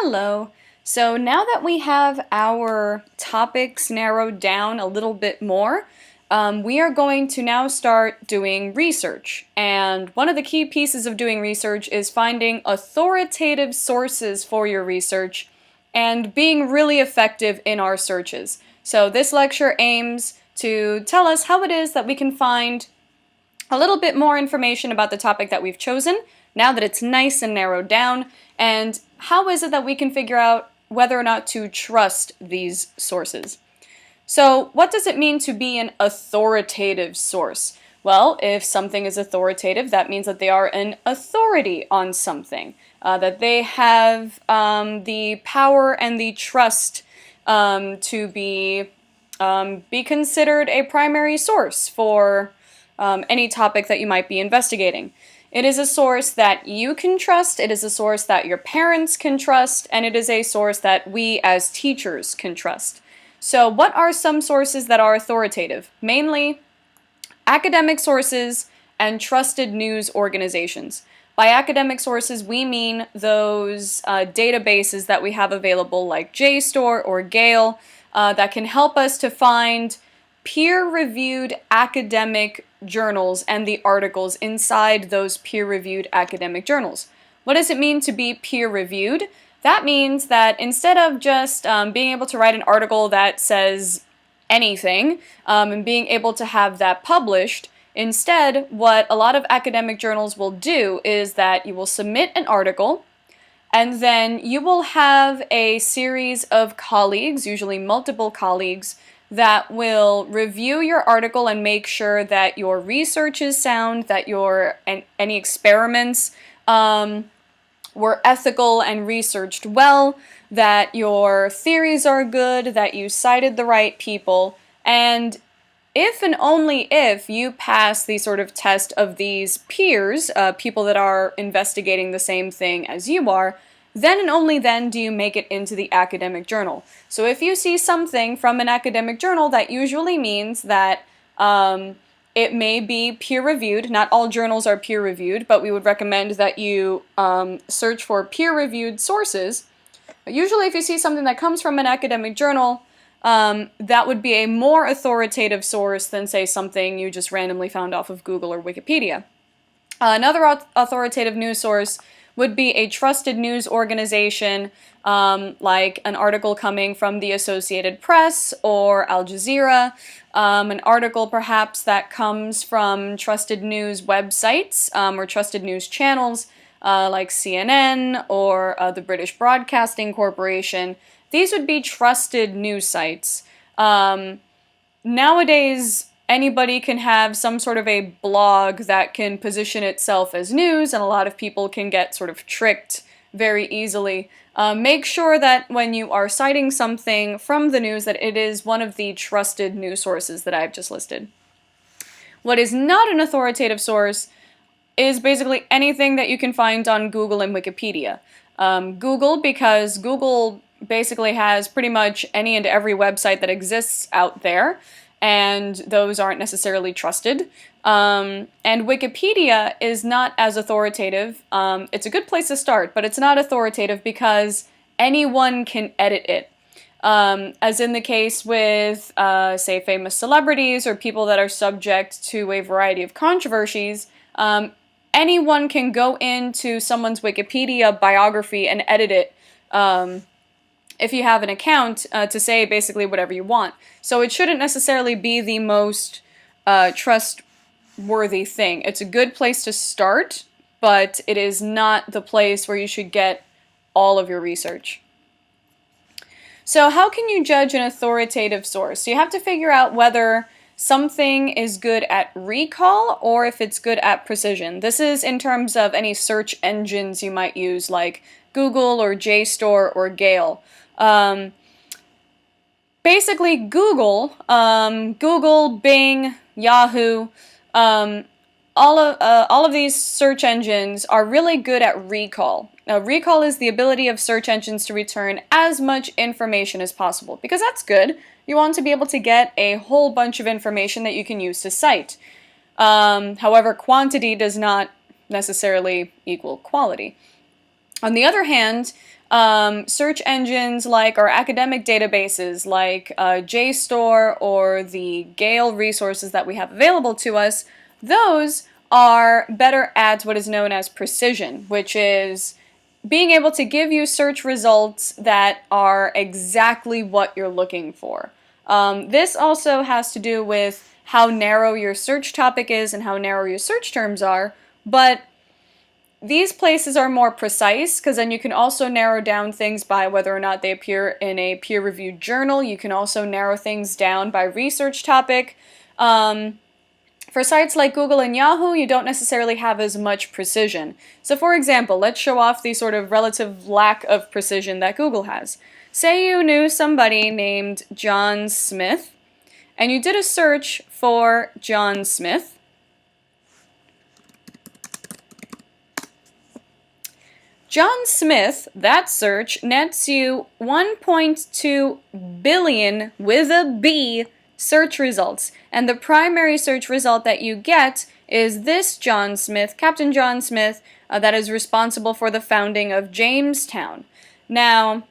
Hello. So now that we have our topics narrowed down a little bit more, we are going to now start doing research. And one of the key pieces of doing research is finding authoritative sources for your research and being really effective in our searches. So this lecture aims to tell us how it is that we can find a little bit more information about the topic that we've chosen, now that it's nice and narrowed down, and how is it that we can figure out whether or not to trust these sources. So what does it mean to be an authoritative source? Well, if something is authoritative, that means that they are an authority on something, that they have the power and the trust to be considered a primary source for any topic that you might be investigating. It is a source that you can trust, it is a source that your parents can trust, and it is a source that we as teachers can trust. So what are some sources that are authoritative? Mainly academic sources and trusted news organizations. By academic sources, we mean those databases that we have available like JSTOR or GALE that can help us to find peer-reviewed academic journals and the articles inside those peer-reviewed academic journals. What does it mean to be peer-reviewed? That means that instead of just being able to write an article that says anything and being able to have that published, instead what a lot of academic journals will do is that you will submit an article and then you will have a series of colleagues, usually multiple colleagues, that will review your article and make sure that your research is sound, that any experiments were ethical and researched well, that your theories are good, that you cited the right people, and if and only if you pass the sort of test of these peers, people that are investigating the same thing as you are, then and only then do you make it into the academic journal. So if you see something from an academic journal, that usually means that it may be peer-reviewed. Not all journals are peer-reviewed, but we would recommend that you search for peer-reviewed sources. But usually if you see something that comes from an academic journal, that would be a more authoritative source than, say, something you just randomly found off of Google or Wikipedia. Another authoritative news source would be a trusted news organization, like an article coming from the Associated Press or Al Jazeera, an article perhaps that comes from trusted news websites or trusted news channels like CNN or the British Broadcasting Corporation. These would be trusted news sites. Nowadays, anybody can have some sort of a blog that can position itself as news, and a lot of people can get sort of tricked very easily. Make sure that when you are citing something from the news that it is one of the trusted news sources that I've just listed. What is not an authoritative source is basically anything that you can find on Google and Wikipedia. Google, because Google basically has pretty much any and every website that exists out there, and those aren't necessarily trusted. And Wikipedia is not as authoritative. It's a good place to start, but it's not authoritative because anyone can edit it. As in the case with, say, famous celebrities or people that are subject to a variety of controversies, anyone can go into someone's Wikipedia biography and edit it if you have an account to say basically whatever you want. So it shouldn't necessarily be the most trustworthy thing. It's a good place to start, but it is not the place where you should get all of your research. So how can you judge an authoritative source? So you have to figure out whether something is good at recall or if it's good at precision. This is in terms of any search engines you might use like Google or JSTOR or GALE. Basically Google, Bing, Yahoo, all of these search engines are really good at recall. Now, recall is the ability of search engines to return as much information as possible, because that's good. You want to be able to get a whole bunch of information that you can use to cite. However, quantity does not necessarily equal quality. On the other hand, Search engines like our academic databases like JSTOR or the GALE resources that we have available to us, those are better at what is known as precision, which is being able to give you search results that are exactly what you're looking for. This also has to do with how narrow your search topic is and how narrow your search terms are, but these places are more precise because then you can also narrow down things by whether or not they appear in a peer-reviewed journal. You can also narrow things down by research topic. For sites like Google and Yahoo, you don't necessarily have as much precision. So for example, let's show off the sort of relative lack of precision that Google has. Say you knew somebody named John Smith, and you did a search for John Smith. John Smith, that search, nets you 1.2 billion, with a B, search results. And the primary search result that you get is this John Smith, Captain John Smith, that is responsible for the founding of Jamestown. Now,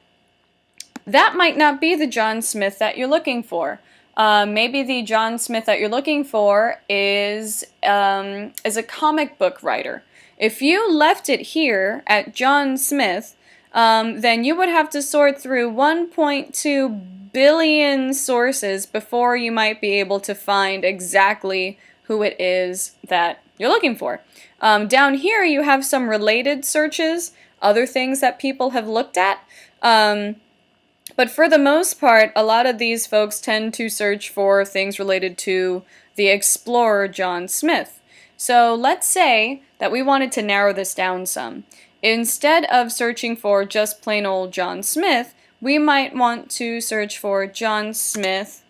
that might not be the John Smith that you're looking for. Maybe the John Smith that you're looking for is a comic book writer. If you left it here at John Smith, then you would have to sort through 1.2 billion sources before you might be able to find exactly who it is that you're looking for. Down here you have some related searches, other things that people have looked at. But for the most part, a lot of these folks tend to search for things related to the explorer John Smith. So let's say that we wanted to narrow this down some. Instead of searching for just plain old John Smith, we might want to search for John Smith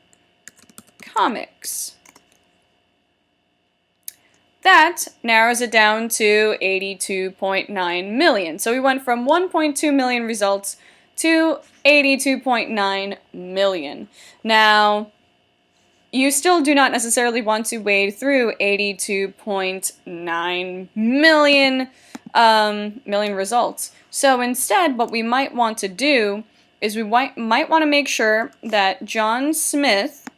comics. That narrows it down to 82.9 million. So we went from 1.2 million results to 82.9 million. Now, you still do not necessarily want to wade through 82.9 million results. So instead, what we might want to do is we might want to make sure that John Smith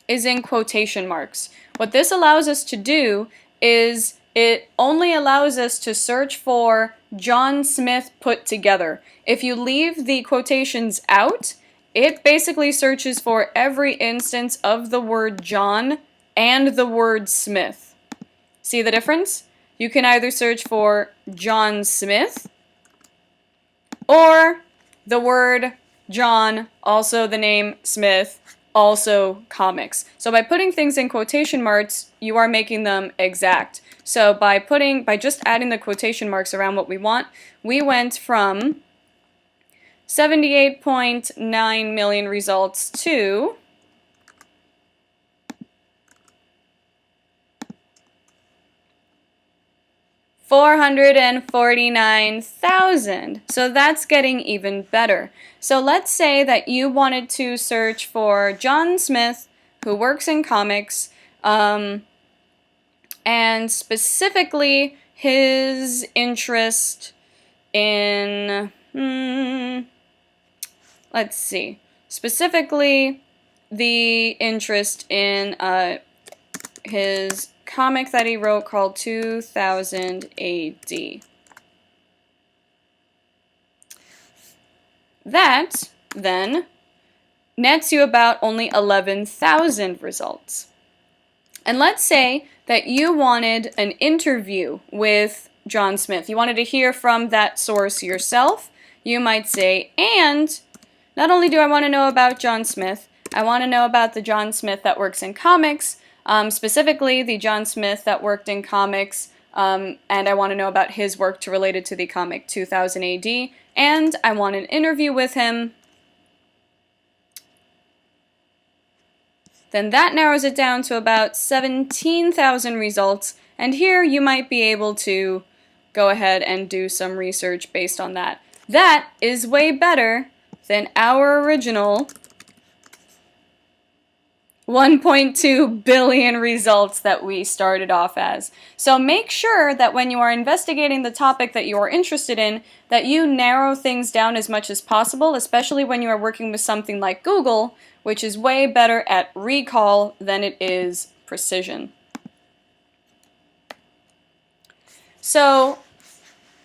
is in quotation marks. What this allows us to do is it only allows us to search for John Smith put together. If you leave the quotations out, it basically searches for every instance of the word John and the word Smith. See the difference? You can either search for John Smith or the word John, also the name Smith, also comics. So by putting things in quotation marks, you are making them exact. So by just adding the quotation marks around what we want, we went from 78.9 million results to 449,000. So that's getting even better. So let's say that you wanted to search for John Smith, who works in comics, and specifically his interest in, let's see, specifically the interest in his comic that he wrote called 2000 AD. That, then, nets you about only 11,000 results. And let's say that you wanted an interview with John Smith. You wanted to hear from that source yourself. You might say, and not only do I want to know about John Smith, I want to know about the John Smith that works in comics, specifically the John Smith that worked in comics, and I want to know about his work related to the comic 2000 AD, and I want an interview with him. Then that narrows it down to about 17,000 results, and here you might be able to go ahead and do some research based on that. That is way better than our original 1.2 billion results that we started off as. So make sure that when you are investigating the topic that you are interested in, that you narrow things down as much as possible, especially when you are working with something like Google, which is way better at recall than it is precision. So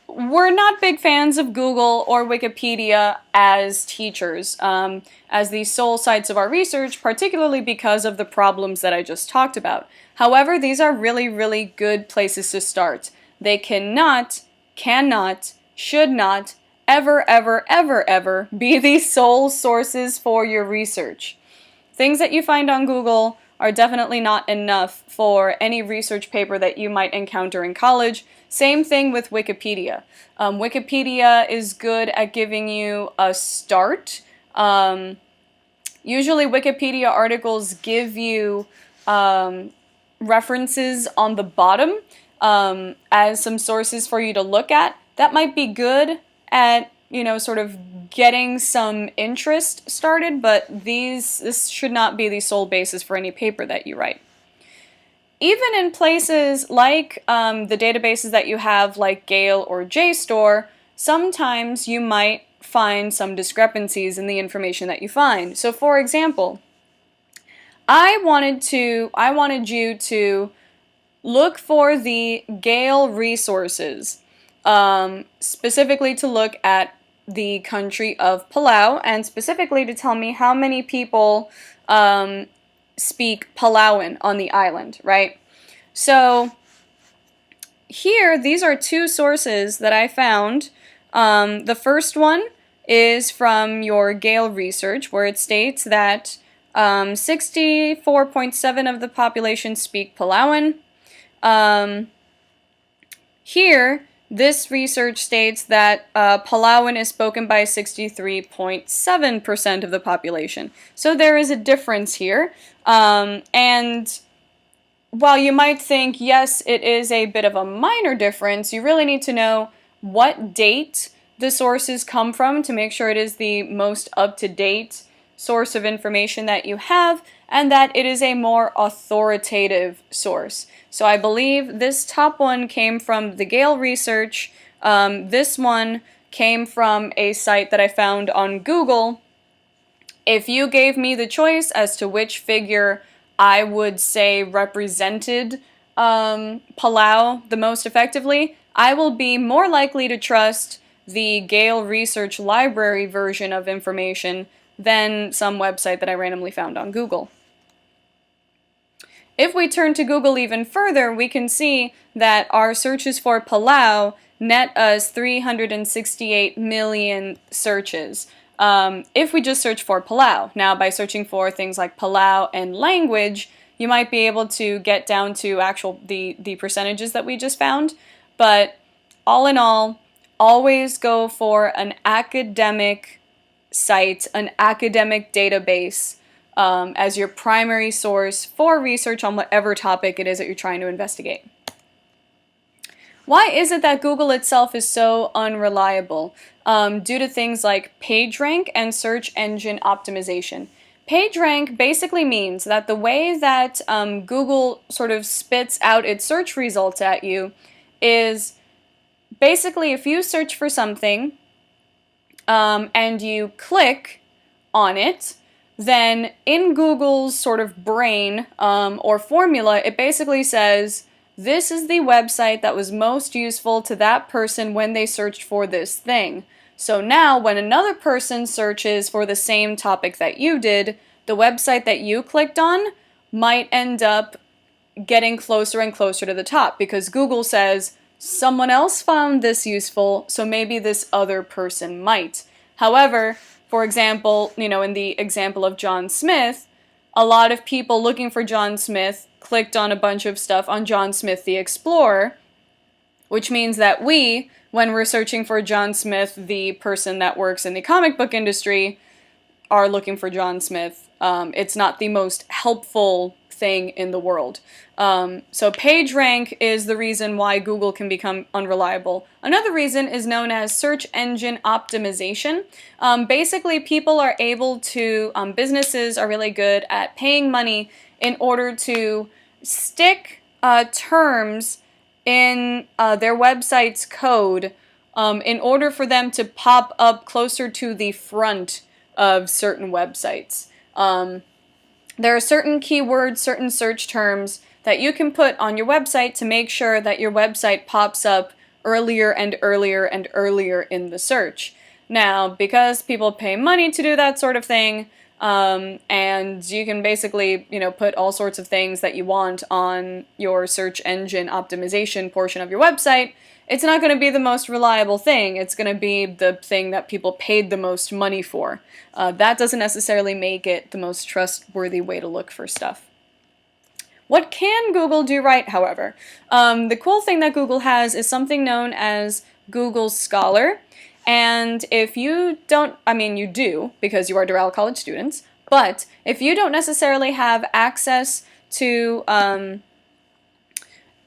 we're not big fans of Google or Wikipedia as teachers, as the sole sites of our research, particularly because of the problems that I just talked about. However, these are really, really good places to start. They cannot, should not, ever, ever, ever, ever be the sole sources for your research. Things that you find on Google are definitely not enough for any research paper that you might encounter in college. Same thing with Wikipedia. Wikipedia is good at giving you a start. Usually Wikipedia articles give you references on the bottom as some sources for you to look at. That might be good at, sort of getting some interest started, but this should not be the sole basis for any paper that you write. Even in places like the databases that you have, like GALE or JSTOR, sometimes you might find some discrepancies in the information that you find. So for example, I wanted you to look for the GALE resources, specifically to look at the country of Palau, and specifically to tell me how many people speak Palauan on the island, right? So here, these are two sources that I found. The first one is from your GALE research, where it states that 64.7% of the population speak Palauan. Here, this research states that Palauan is spoken by 63.7% of the population. So there is a difference here. And while you might think, yes, it is a bit of a minor difference, you really need to know what date the sources come from to make sure it is the most up-to-date source of information that you have, and that it is a more authoritative source. So I believe this top one came from the GALE research. This one came from a site that I found on Google. If you gave me the choice as to which figure I would say represented Palau the most effectively, I will be more likely to trust the GALE research library version of information than some website that I randomly found on Google. If we turn to Google even further, we can see that our searches for Palau net us 368 million searches. If we just search for Palau. Now, by searching for things like Palau and language, you might be able to get down to the percentages that we just found. But all in all, always go for an academic site, an academic database, as your primary source for research on whatever topic it is that you're trying to investigate. Why is it that Google itself is so unreliable? Due to things like PageRank and search engine optimization. PageRank basically means that the way that Google sort of spits out its search results at you is basically if you search for something and you click on it, then in Google's sort of brain or formula, it basically says, this is the website that was most useful to that person when they searched for this thing. So now when another person searches for the same topic that you did, the website that you clicked on might end up getting closer and closer to the top because Google says, someone else found this useful, so maybe this other person might. However, for example, in the example of John Smith, a lot of people looking for John Smith clicked on a bunch of stuff on John Smith the Explorer, which means that we, when we're searching for John Smith, the person that works in the comic book industry, are looking for John Smith. It's not the most helpful thing in the world. So PageRank is the reason why Google can become unreliable. Another reason is known as search engine optimization. Basically, people are able to, businesses are really good at paying money in order to stick terms in their website's code in order for them to pop up closer to the front of certain websites. There are certain keywords, certain search terms that you can put on your website to make sure that your website pops up earlier and earlier and earlier in the search. Now, because people pay money to do that sort of thing, and you can basically, put all sorts of things that you want on your search engine optimization portion of your website, it's not going to be the most reliable thing. It's going to be the thing that people paid the most money for. That doesn't necessarily make it the most trustworthy way to look for stuff. What can Google do right, however? The cool thing that Google has is something known as Google Scholar. And if you don't, you do, because you are Doral College students, but if you don't necessarily have access to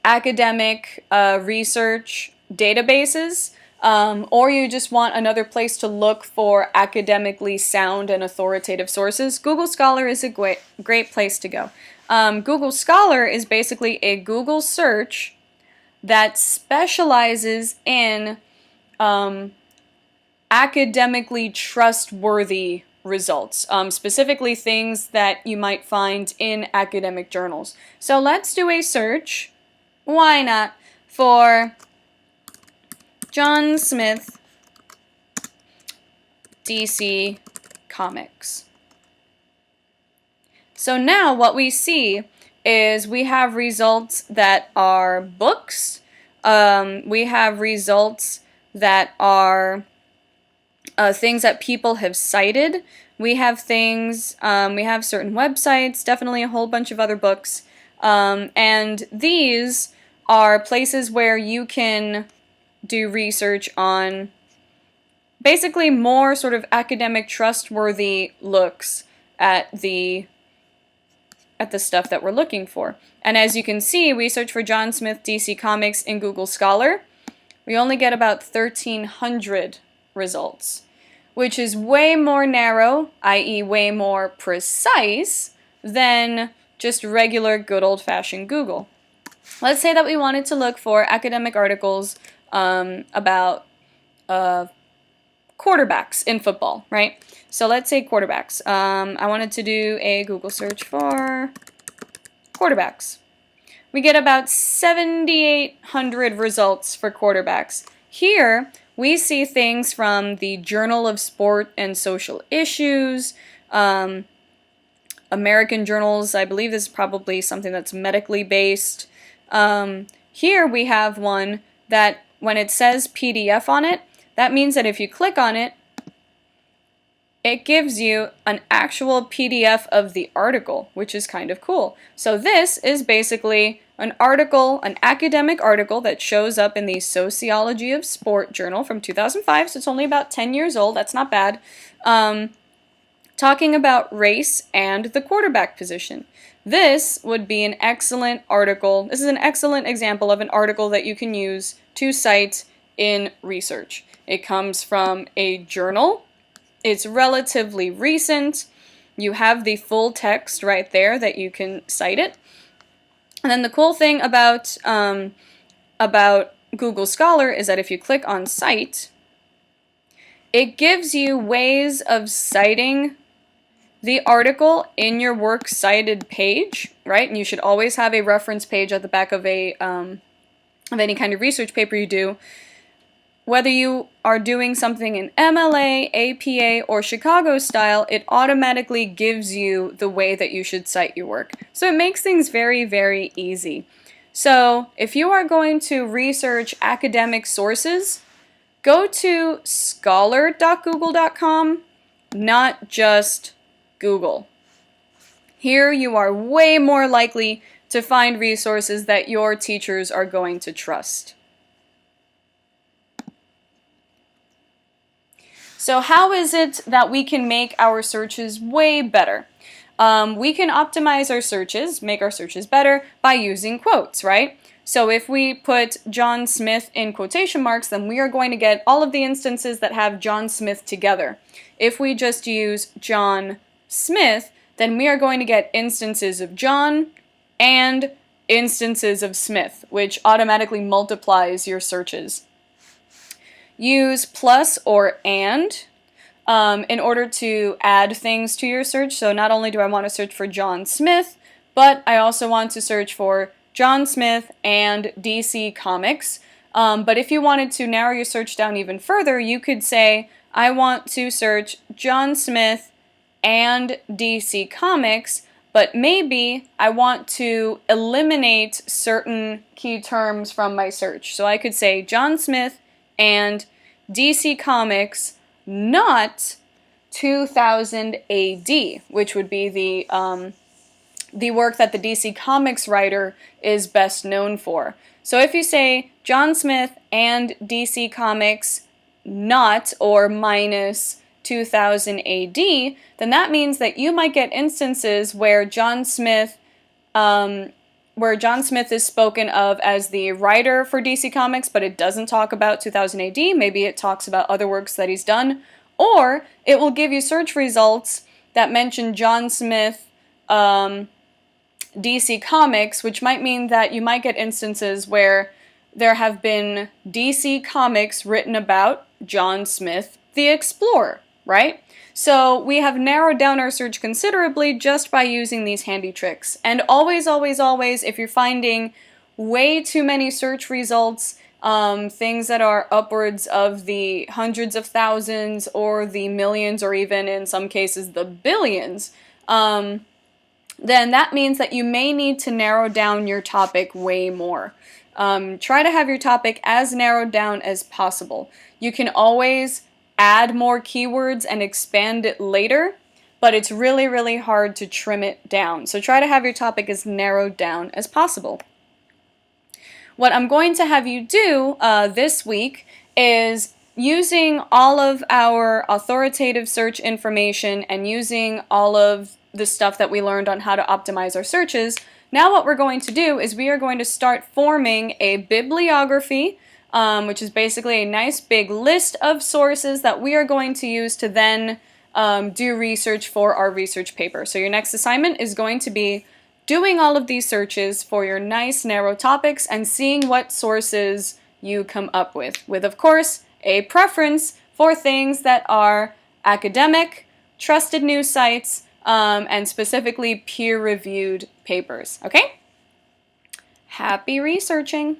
academic research databases, or you just want another place to look for academically sound and authoritative sources, Google Scholar is a great place to go. Google Scholar is basically a Google search that specializes in academically trustworthy results, specifically things that you might find in academic journals. So let's do a search, why not, for John Smith DC Comics. So now what we see is we have results that are books, we have results that are things that people have cited, we have things, we have certain websites, definitely a whole bunch of other books, and these are places where you can do research on basically more sort of academic trustworthy looks at the stuff that we're looking for. And as you can see, we search for John Smith DC Comics in Google Scholar. We only get about 1,300 results, which is way more narrow, i.e. way more precise, than just regular good old-fashioned Google. Let's say that we wanted to look for academic articles about quarterbacks in football, right? So let's say quarterbacks. I wanted to do a Google search for quarterbacks. We get about 7,800 results for quarterbacks. Here, we see things from the Journal of Sport and Social Issues, American journals. I believe this is probably something that's medically based. Here we have one that when it says PDF on it, that means that if you click on it, it gives you an actual PDF of the article, which is kind of cool. So this is basically an article, an academic article that shows up in the Sociology of Sport journal from 2005, so it's only about 10 years old, that's not bad, talking about race and the quarterback position. This would be an excellent article. This is an excellent example of an article that you can use to cite in research. It comes from a journal. It's relatively recent. You have the full text right there that you can cite it. And then the cool thing about Google Scholar is that if you click on Cite, it gives you ways of citing the article in your works cited page, right? And you should always have a reference page at the back of a of any kind of research paper you do. Whether you are doing something in MLA, APA, or Chicago style, it automatically gives you the way that you should cite your work. So it makes things very, very easy. So if you are going to research academic sources, go to scholar.google.com, not just Google. Here you are way more likely to find resources that your teachers are going to trust. So how is it that we can make our searches way better? we can optimize our searches, make our searches better by using quotes, right? So if we put John Smith in quotation marks, then we are going to get all of the instances that have John Smith together. If we just use John Smith, then we are going to get instances of John and instances of Smith, which automatically multiplies your searches. Use plus or and in order to add things to your search. So not only do I want to search for John Smith, but I also want to search for John Smith and DC Comics. But if you wanted to narrow your search down even further, you could say, I want to search John Smith and DC Comics, but maybe I want to eliminate certain key terms from my search. So I could say John Smith and DC Comics, not 2000 AD, which would be the work that the DC Comics writer is best known for. So if you say John Smith and DC Comics, not or minus 2000 AD, then that means that you might get instances where John Smith is spoken of as the writer for DC Comics, but it doesn't talk about 2000 AD. Maybe it talks about other works that he's done. Or it will give you search results that mention John Smith, DC Comics, which might mean that you might get instances where there have been DC Comics written about John Smith, the Explorer, right? So we have narrowed down our search considerably just by using these handy tricks. And always, always, always, if you're finding way too many search results, things that are upwards of the hundreds of thousands or the millions or even in some cases the billions, then that means that you may need to narrow down your topic way more. Try to have your topic as narrowed down as possible. You can always add more keywords and expand it later, but it's really, really hard to trim it down. So try to have your topic as narrowed down as possible. What I'm going to have you do this week is using all of our authoritative search information and using all of the stuff that we learned on how to optimize our searches. Now what we're going to do is we are going to start forming a bibliography, which is basically a nice big list of sources that we are going to use to then do research for our research paper. So your next assignment is going to be doing all of these searches for your nice narrow topics and seeing what sources you come up with of course a preference for things that are academic, trusted news sites, and specifically peer-reviewed papers. Okay? Happy researching!